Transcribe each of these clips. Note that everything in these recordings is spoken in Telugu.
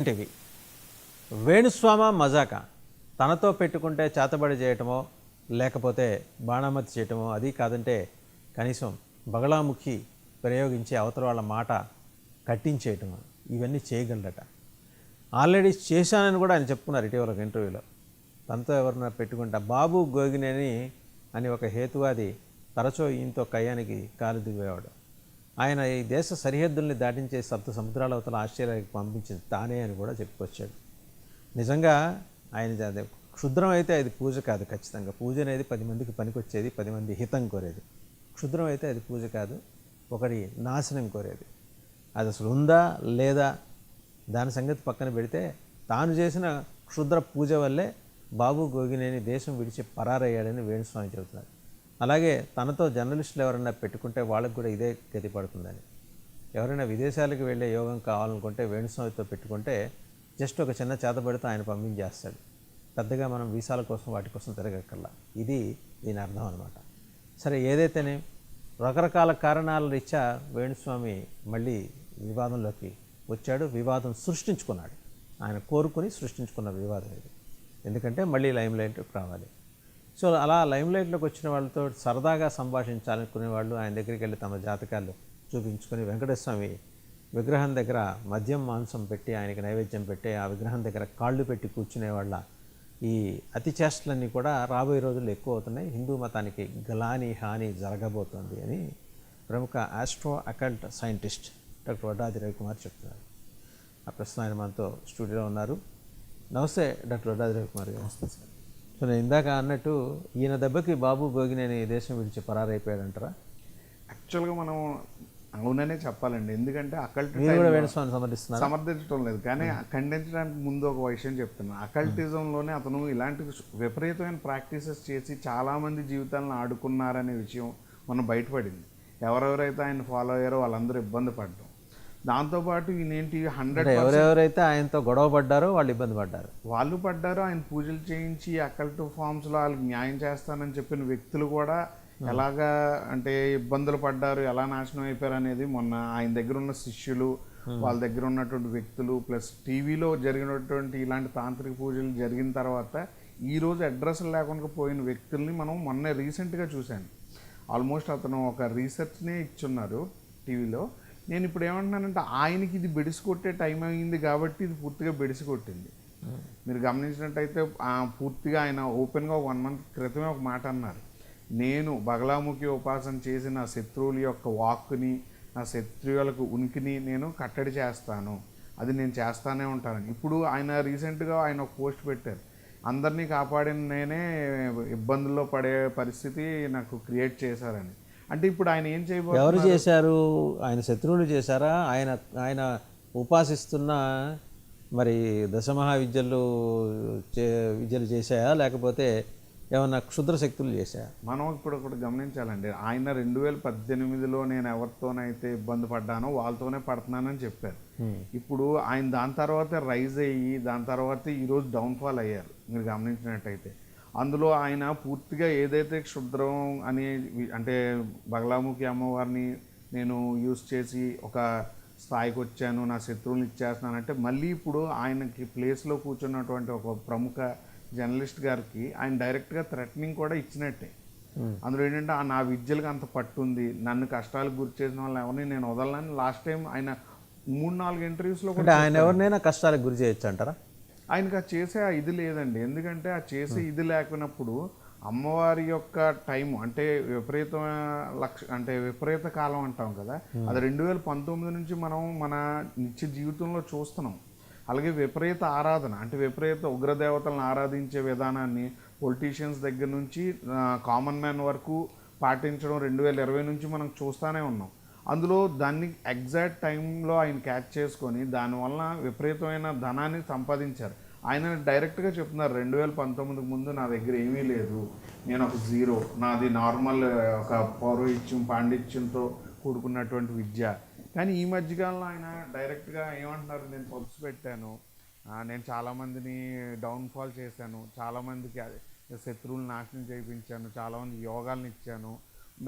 వంటివి. వేణుస్వామ మజాక తనతో పెట్టుకుంటే చేతబడి చేయటమో లేకపోతే బాణామతి చేయటమో, అది కాదంటే కనీసం బగళాముఖి ప్రయోగించి అవతల వాళ్ళ మాట కట్టించేయటము, ఇవన్నీ చేయగలడట. ఆల్రెడీ చేశానని కూడా ఆయన చెప్పుకున్నారు ఇటీవల ఒక ఇంటర్వ్యూలో. తనతో ఎవరన్నా పెట్టుకుంటా బాబు గోగినేని అని ఒక హేతువాది తరచూ ఈయనతో కయ్యానికి కాలు దిగేవాడు. ఆయన ఈ దేశ సరిహద్దుల్ని దాటించే సముద్రాల అవతల ఆస్ట్రేలియాకి పంపించింది తానే అని కూడా చెప్పుకొచ్చాడు. నిజంగా ఆయన క్షుద్రం అయితే అది పూజ కాదు. ఖచ్చితంగా పూజ అనేది 10 మందికి పనికొచ్చేది, 10 మంది హితం కోరేది. క్షుద్రం అయితే అది పూజ కాదు, ఒకటి నాశనం కోరేది. అది అసలు ఉందా లేదా దాని సంగతి పక్కన పెడితే, తాను చేసిన క్షుద్ర పూజ వల్లే బాబు గోగినేని దేశం విడిచి పరారయ్యాడని వేణుస్వామి చెబుతున్నారు. అలాగే తనతో జర్నలిస్టులు ఎవరైనా పెట్టుకుంటే వాళ్ళకు కూడా ఇదే గతి పడుతుందని. ఎవరైనా విదేశాలకు వెళ్ళే యోగం కావాలనుకుంటే వేణుస్వామితో పెట్టుకుంటే జస్ట్ ఒక చిన్న చేతబడితో ఆయన పంపించేస్తాడు. పెద్దగా మనం వీసాల కోసం వాటి కోసం తిరగక్కర్లా. ఇది దీని అర్థం అనమాట. సరే, ఏదైతేనే రకరకాల కారణాల రీత్యా వేణుస్వామి మళ్ళీ వివాదంలోకి వచ్చాడు. వివాదం సృష్టించుకున్నాడు. ఆయన కోరుకుని సృష్టించుకున్న వివాదం ఇది. ఎందుకంటే మళ్ళీ లైమ్లైట్లోకి రావాలి. సో అలా లైమ్లైట్లోకి వచ్చిన వాళ్ళతో సరదాగా సంభాషించాలనుకునే వాళ్ళు ఆయన దగ్గరికి వెళ్ళి తమ జాతకాలు చూపించుకొని వెంకటేశ్వమి విగ్రహం దగ్గర మద్యం మాంసం పెట్టి ఆయనకి నైవేద్యం పెట్టి ఆ విగ్రహం దగ్గర కాళ్ళు పెట్టి కూర్చునే వాళ్ళ ఈ అతి చేష్టలన్నీ కూడా రాబోయే రోజుల్లో ఎక్కువ అవుతున్నాయి. హిందూ మతానికి గలాని హాని జరగబోతోంది అని ప్రముఖ astro occult scientist doctor Vaddadi Ravikumar చెప్తున్నారు. ఆ ప్రస్తుతం ఆయన మనతో స్టూడియోలో ఉన్నారు. నమస్తే డాక్టర్ వడ్డాది రవికుమార్ గారు. నమస్తే సార్. సో నేను ఇందాక అన్నట్టు ఈయన దెబ్బకి బాబు గోగినేని దేశం విడిచి పరారైపోయాడంటారా? యాక్చువల్గా మనం అవుననే చెప్పాలండి. ఎందుకంటే మీరు కూడా వేణుస్వామిని సమర్థిస్తున్నారు? సమర్థించడం లేదు, కానీ ఖండించడానికి ముందు ఒక విషయం చెప్తున్నాను. అకల్టిజంలోనే అతను ఇలాంటి విపరీతమైన ప్రాక్టీసెస్ చేసి చాలామంది జీవితాలను ఆడుకున్నారనే విషయం మనం బయటపడింది. ఎవరెవరైతే ఆయన ఫాలో అయ్యారో వాళ్ళందరూ ఇబ్బంది పడ్డాం. దాంతోపాటు ఈయనేంటి 100 ఎవరెవరైతే ఆయనతో గొడవ పడ్డారో వాళ్ళు ఇబ్బంది పడ్డారు. వాళ్ళు పడ్డారు. ఆయన పూజలు చేయించి అకల్ట్ ఫామ్స్లో వాళ్ళకి న్యాయం చేస్తానని చెప్పిన వ్యక్తులు కూడా ఎలాగా అంటే ఇబ్బందులు పడ్డారు, ఎలా నాశనం అయిపోయారు అనేది మొన్న ఆయన దగ్గర ఉన్న శిష్యులు, వాళ్ళ దగ్గర ఉన్నటువంటి వ్యక్తులు, ప్లస్ టీవీలో జరిగినటువంటి ఇలాంటి తాంత్రిక పూజలు జరిగిన తర్వాత ఈరోజు అడ్రస్లు లేకుండా పోయిన వ్యక్తుల్ని మనం మొన్న రీసెంట్గా చూశాను. ఆల్మోస్ట్ అతను ఒక రీసెర్చ్నే ఇచ్చున్నారు టీవీలో. నేను ఇప్పుడు ఏమంటున్నానంటే ఆయనకి ఇది బెడిసి కొట్టే టైం అయింది కాబట్టి ఇది పూర్తిగా బెడిసి కొట్టింది. మీరు గమనించినట్టయితే పూర్తిగా ఆయన ఓపెన్గా 1 మంత్ క్రితమే ఒక మాట అన్నారు. నేను బగలాముఖి ఉపాసన చేసి నా శత్రువుల యొక్క వాక్కుని, నా శత్రువులకు ఉనికిని నేను కట్టడి చేస్తాను, అది నేను చేస్తానే ఉంటాను. ఇప్పుడు ఆయన రీసెంట్గా ఆయన ఒక పోస్ట్ పెట్టారు, అందరినీ కాపాడిన నేనే ఇబ్బందుల్లో పడే పరిస్థితి నాకు క్రియేట్ చేశారని. అంటే ఇప్పుడు ఆయన ఏం చేయబోతున్నారు? ఎవరు చేశారు? ఆయన శత్రువులు చేశారా? ఆయన ఉపాసిస్తున్న మరి దశమహా విద్యలు చేశాయా, లేకపోతే ఏమన్నా క్షుద్ర శక్తులు చేశాయా? మనం ఇప్పుడు ఒకటి గమనించాలండి. ఆయన 2018లో నేను ఎవరితోనైతే ఇబ్బంది పడ్డానో వాళ్ళతోనే పడుతున్నానని చెప్పారు. ఇప్పుడు ఆయన దాని తర్వాత రైజ్ అయ్యి దాని తర్వాత ఈరోజు డౌన్ఫాల్ అయ్యారు. మీరు గమనించినట్టయితే అందులో ఆయన పూర్తిగా ఏదైతే క్షుద్రం అని అంటే బగలాముఖి అమ్మవారిని నేను యూజ్ చేసి ఒక స్థాయికి వచ్చాను, నా శత్రువులు ఇచ్చేస్తున్నానంటే మళ్ళీ ఇప్పుడు ఆయనకి ప్లేస్లో కూర్చున్నటువంటి ఒక ప్రముఖ జర్నలిస్ట్ గారికి ఆయన డైరెక్ట్గా థ్రెటనింగ్ కూడా ఇచ్చినట్టే. అందులో ఏంటంటే నా విద్యలకు అంత పట్టుంది, నన్ను కష్టాలకు గురి చేసిన వాళ్ళు ఎవరిని నేను వదలని లాస్ట్ టైం ఆయన 3-4 ఇంటర్వ్యూస్లో కూడా ఆయన ఎవరినైనా కష్టాలకు గురి చేయొచ్చు అంటారా? ఆయనకు ఆ చేసే ఇది లేదండి. ఎందుకంటే ఆ చేసే ఇది లేకున్నప్పుడు అమ్మవారి యొక్క టైము అంటే అంటే విపరీత కాలం అంటాం కదా, అది 2019 నుంచి మనం మన నిత్య జీవితంలో చూస్తున్నాం. అలాగే విపరీత ఆరాధన అంటే విపరీత ఉగ్రదేవతలను ఆరాధించే విధానాన్ని పొలిటీషియన్స్ దగ్గర నుంచి కామన్ మ్యాన్ వరకు పాటించడం 2020 నుంచి మనం చూస్తూనే ఉన్నాం. అందులో దాన్ని ఎగ్జాక్ట్ టైంలో ఆయన క్యాచ్ చేసుకొని దానివల్ల విపరీతమైన ధనాన్ని సంపాదించారు. ఆయన డైరెక్ట్గా చెప్తున్నారు, 2019 ముందు నా దగ్గర ఏమీ లేదు, నేను ఒక జీరో, నాది నార్మల్ ఒక పౌరోహిత్యం పాండిత్యంతో కూడుకున్నటువంటి విద్య. కానీ ఈ మధ్యకాలంలో ఆయన డైరెక్ట్గా ఏమంటున్నారు, నేను పబ్స్ పెట్టాను, నేను చాలామందిని డౌన్ఫాల్ చేశాను, చాలామందికి శత్రువులు నాశనం చేయించాను, చాలామంది యోగాలను ఇచ్చాను,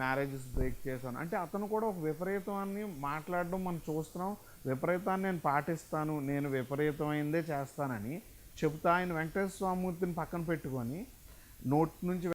మ్యారేజెస్ బ్రేక్ చేశాను అంటే అతను కూడా ఒక విపరీతాన్ని మాట్లాడడం మనం చూస్తున్నాం. విపరీతాన్ని నేను పాటిస్తాను, నేను విపరీతమైందే చేస్తానని చెబుతా ఆయన వెంకటేశ్వర స్వామిమూర్తిని పక్కన పెట్టుకొని నోటి నుంచి